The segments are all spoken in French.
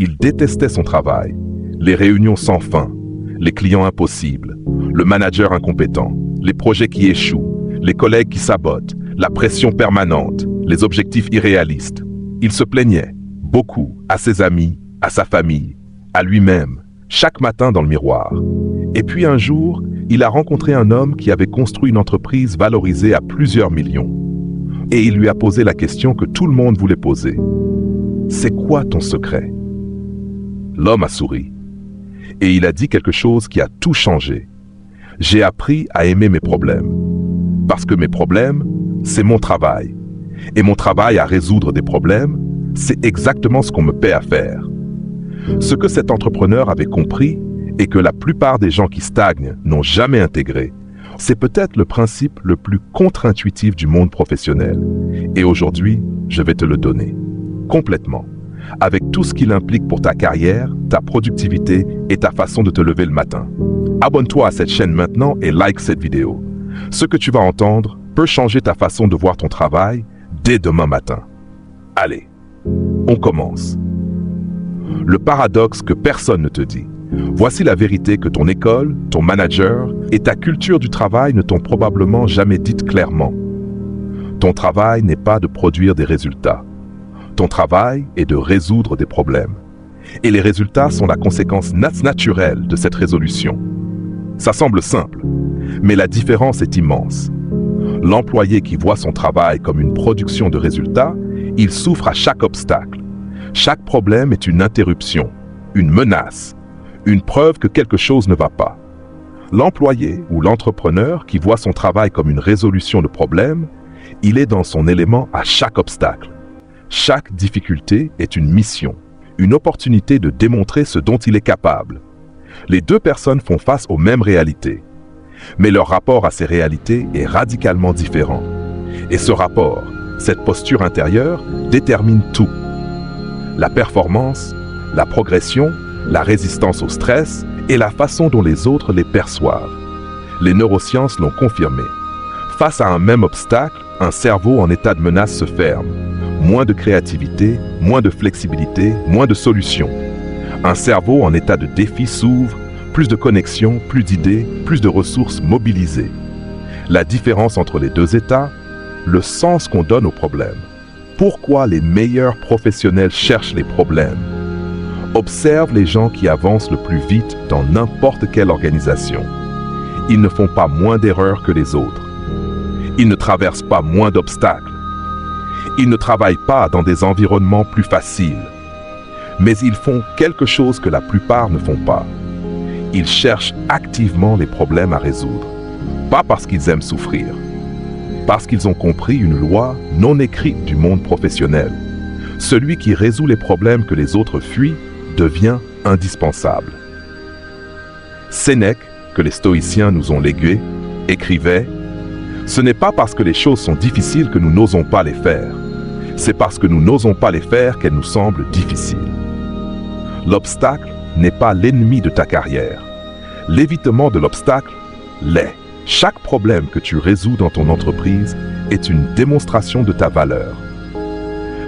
Il détestait son travail, les réunions sans fin, les clients impossibles, le manager incompétent, les projets qui échouent, les collègues qui sabotent, la pression permanente, les objectifs irréalistes. Il se plaignait, beaucoup, à ses amis, à sa famille, à lui-même, chaque matin dans le miroir. Et puis un jour, il a rencontré un homme qui avait construit une entreprise valorisée à plusieurs millions. Et il lui a posé la question que tout le monde voulait poser. C'est quoi ton secret? L'homme a souri. Et il a dit quelque chose qui a tout changé. J'ai appris à aimer mes problèmes. Parce que mes problèmes, c'est mon travail. Et mon travail à résoudre des problèmes, c'est exactement ce qu'on me paie à faire. Ce que cet entrepreneur avait compris, et que la plupart des gens qui stagnent n'ont jamais intégré, c'est peut-être le principe le plus contre-intuitif du monde professionnel. Et aujourd'hui, je vais te le donner. Complètement. Avec tout ce qu'il implique pour ta carrière, ta productivité et ta façon de te lever le matin. Abonne-toi à cette chaîne maintenant et like cette vidéo. Ce que tu vas entendre peut changer ta façon de voir ton travail dès demain matin. Allez, on commence. Le paradoxe que personne ne te dit. Voici la vérité que ton école, ton manager et ta culture du travail ne t'ont probablement jamais dite clairement. Ton travail n'est pas de produire des résultats. Ton travail est de résoudre des problèmes. Et les résultats sont la conséquence naturelle de cette résolution. Ça semble simple, mais la différence est immense. L'employé qui voit son travail comme une production de résultats, il souffre à chaque obstacle. Chaque problème est une interruption, une menace, une preuve que quelque chose ne va pas. L'employé ou l'entrepreneur qui voit son travail comme une résolution de problème, il est dans son élément à chaque obstacle. Chaque difficulté est une mission, une opportunité de démontrer ce dont il est capable. Les deux personnes font face aux mêmes réalités, mais leur rapport à ces réalités est radicalement différent. Et ce rapport, cette posture intérieure, détermine tout. La performance, la progression, la résistance au stress et la façon dont les autres les perçoivent. Les neurosciences l'ont confirmé. Face à un même obstacle, un cerveau en état de menace se ferme. Moins de créativité, moins de flexibilité, moins de solutions. Un cerveau en état de défi s'ouvre, plus de connexions, plus d'idées, plus de ressources mobilisées. La différence entre les deux états, le sens qu'on donne aux problèmes. Pourquoi les meilleurs professionnels cherchent les problèmes? Observe les gens qui avancent le plus vite dans n'importe quelle organisation. Ils ne font pas moins d'erreurs que les autres. Ils ne traversent pas moins d'obstacles. Ils ne travaillent pas dans des environnements plus faciles. Mais ils font quelque chose que la plupart ne font pas. Ils cherchent activement les problèmes à résoudre. Pas parce qu'ils aiment souffrir. Parce qu'ils ont compris une loi non écrite du monde professionnel. Celui qui résout les problèmes que les autres fuient devient indispensable. Sénèque, que les stoïciens nous ont légué, écrivait « Ce n'est pas parce que les choses sont difficiles que nous n'osons pas les faire. C'est parce que nous n'osons pas les faire qu'elles nous semblent difficiles. » L'obstacle n'est pas l'ennemi de ta carrière. L'évitement de l'obstacle l'est. Chaque problème que tu résous dans ton entreprise est une démonstration de ta valeur.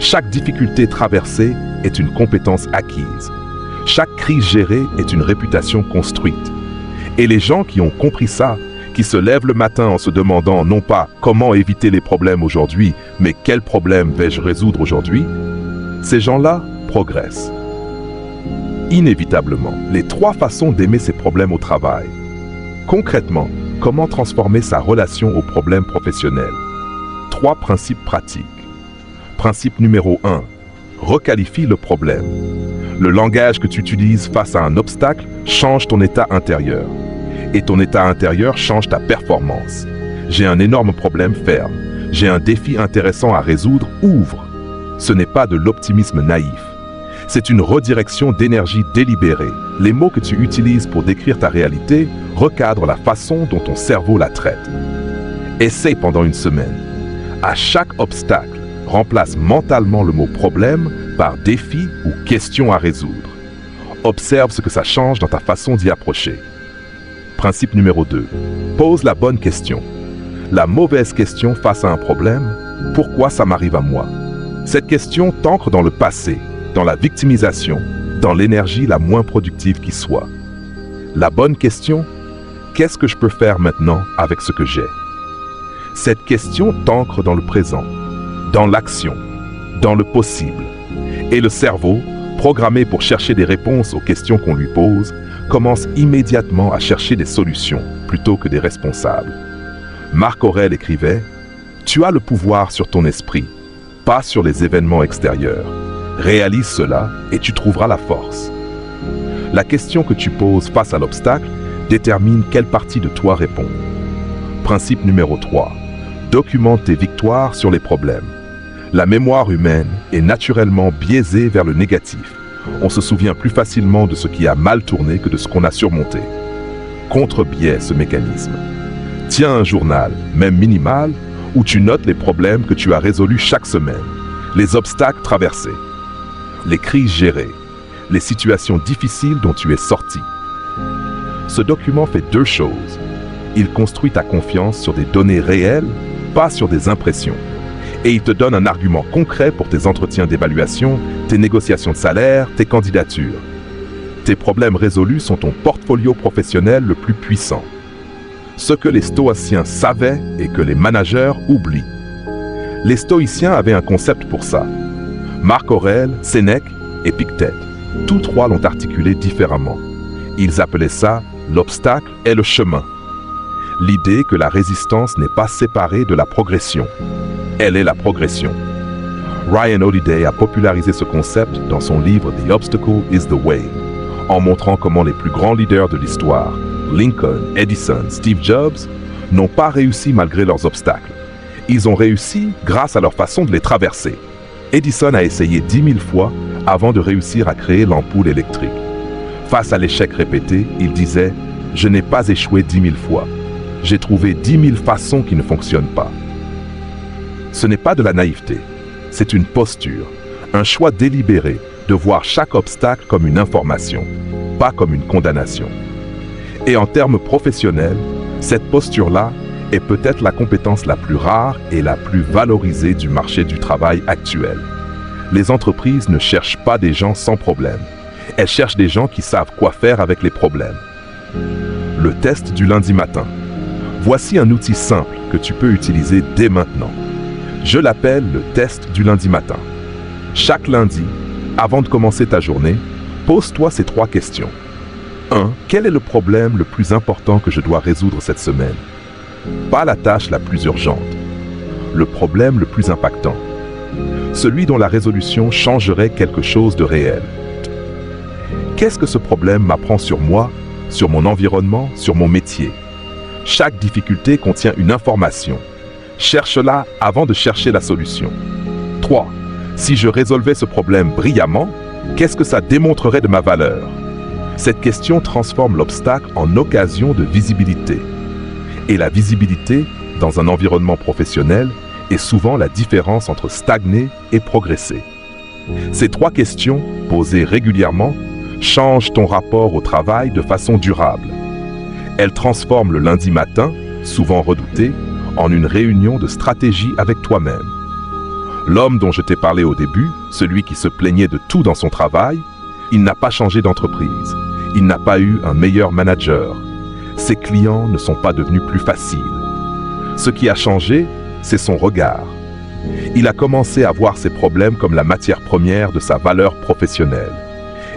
Chaque difficulté traversée est une compétence acquise. Chaque crise gérée est une réputation construite. Et les gens qui ont compris ça, qui se lèvent le matin en se demandant non pas comment éviter les problèmes aujourd'hui, mais quels problèmes vais-je résoudre aujourd'hui, ces gens-là progressent. Inévitablement, les 3 façons d'aimer ses problèmes au travail. Concrètement, comment transformer sa relation aux problèmes professionnels? 3 principes pratiques. Principe numéro 1. Requalifie le problème. Le langage que tu utilises face à un obstacle change ton état intérieur. Et ton état intérieur change ta performance. J'ai un énorme problème, ferme. J'ai un défi intéressant à résoudre, ouvre. Ce n'est pas de l'optimisme naïf. C'est une redirection d'énergie délibérée. Les mots que tu utilises pour décrire ta réalité recadrent la façon dont ton cerveau la traite. Essaye pendant une semaine. À chaque obstacle, remplace mentalement le mot problème par défi ou question à résoudre. Observe ce que ça change dans ta façon d'y approcher. Principe numéro 2. Pose la bonne question. La mauvaise question face à un problème, pourquoi ça m'arrive à moi? Cette question t'ancre dans le passé, dans la victimisation, dans l'énergie la moins productive qui soit. La bonne question, qu'est-ce que je peux faire maintenant avec ce que j'ai? Cette question t'ancre dans le présent, dans l'action, dans le possible. Et le cerveau, programmé pour chercher des réponses aux questions qu'on lui pose, commence immédiatement à chercher des solutions plutôt que des responsables. Marc Aurèle écrivait « Tu as le pouvoir sur ton esprit, pas sur les événements extérieurs. Réalise cela et tu trouveras la force. » La question que tu poses face à l'obstacle détermine quelle partie de toi répond. Principe numéro 3. Documente tes victoires sur les problèmes. La mémoire humaine est naturellement biaisée vers le négatif. On se souvient plus facilement de ce qui a mal tourné que de ce qu'on a surmonté. Contre-biais ce mécanisme. Tiens un journal, même minimal, où tu notes les problèmes que tu as résolus chaque semaine, les obstacles traversés, les crises gérées, les situations difficiles dont tu es sorti. Ce document fait deux choses. Il construit ta confiance sur des données réelles, pas sur des impressions. Et il te donne un argument concret pour tes entretiens d'évaluation, tes négociations de salaire, tes candidatures. Tes problèmes résolus sont ton portfolio professionnel le plus puissant. Ce que les stoïciens savaient et que les managers oublient. Les stoïciens avaient un concept pour ça. Marc Aurèle, Sénèque et Épictète, tous trois l'ont articulé différemment. Ils appelaient ça « l'obstacle est le chemin ». L'idée que la résistance n'est pas séparée de la progression. Elle est la progression. Ryan Holiday a popularisé ce concept dans son livre « The Obstacle is the Way », en montrant comment les plus grands leaders de l'histoire, Lincoln, Edison, Steve Jobs, n'ont pas réussi malgré leurs obstacles. Ils ont réussi grâce à leur façon de les traverser. Edison a essayé 10 000 fois avant de réussir à créer l'ampoule électrique. Face à l'échec répété, il disait « Je n'ai pas échoué 10 000 fois. J'ai trouvé 10 000 façons qui ne fonctionnent pas. » Ce n'est pas de la naïveté, c'est une posture, un choix délibéré de voir chaque obstacle comme une information, pas comme une condamnation. Et en termes professionnels, cette posture-là est peut-être la compétence la plus rare et la plus valorisée du marché du travail actuel. Les entreprises ne cherchent pas des gens sans problème, elles cherchent des gens qui savent quoi faire avec les problèmes. Le test du lundi matin. Voici un outil simple que tu peux utiliser dès maintenant. Je l'appelle le test du lundi matin. Chaque lundi, avant de commencer ta journée, pose-toi ces 3 questions. 1. Quel est le problème le plus important que je dois résoudre cette semaine? Pas la tâche la plus urgente. Le problème le plus impactant. Celui dont la résolution changerait quelque chose de réel. Qu'est-ce que ce problème m'apprend sur moi, sur mon environnement, sur mon métier? Chaque difficulté contient une information. Cherche-la avant de chercher la solution. 3. Si je résolvais ce problème brillamment, qu'est-ce que ça démontrerait de ma valeur? Cette question transforme l'obstacle en occasion de visibilité. Et la visibilité, dans un environnement professionnel, est souvent la différence entre stagner et progresser. Ces 3 questions, posées régulièrement, changent ton rapport au travail de façon durable. Elles transforment le lundi matin, souvent redouté, en une réunion de stratégie avec toi-même. L'homme dont je t'ai parlé au début, celui qui se plaignait de tout dans son travail, il n'a pas changé d'entreprise. Il n'a pas eu un meilleur manager. Ses clients ne sont pas devenus plus faciles. Ce qui a changé, c'est son regard. Il a commencé à voir ses problèmes comme la matière première de sa valeur professionnelle.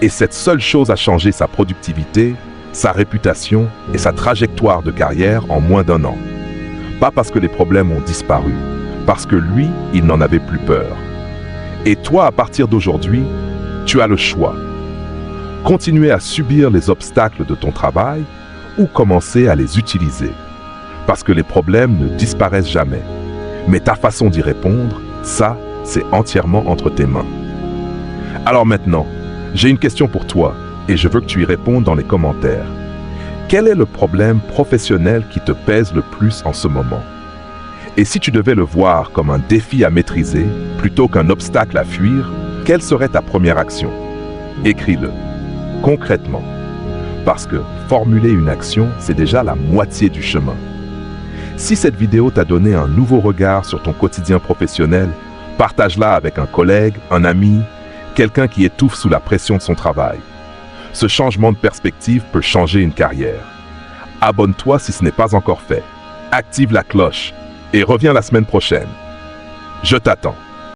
Et cette seule chose a changé sa productivité, sa réputation et sa trajectoire de carrière en moins d'1 an. Pas parce que les problèmes ont disparu, parce que lui, il n'en avait plus peur. Et toi, à partir d'aujourd'hui, tu as le choix. Continuer à subir les obstacles de ton travail ou commencer à les utiliser. Parce que les problèmes ne disparaissent jamais. Mais ta façon d'y répondre, ça, c'est entièrement entre tes mains. Alors maintenant, j'ai une question pour toi et je veux que tu y répondes dans les commentaires. Quel est le problème professionnel qui te pèse le plus en ce moment? Et si tu devais le voir comme un défi à maîtriser plutôt qu'un obstacle à fuir, quelle serait ta première action? Écris-le, concrètement. Parce que formuler une action, c'est déjà la moitié du chemin. Si cette vidéo t'a donné un nouveau regard sur ton quotidien professionnel, partage-la avec un collègue, un ami, quelqu'un qui étouffe sous la pression de son travail. Ce changement de perspective peut changer une carrière. Abonne-toi si ce n'est pas encore fait. Active la cloche et reviens la semaine prochaine. Je t'attends.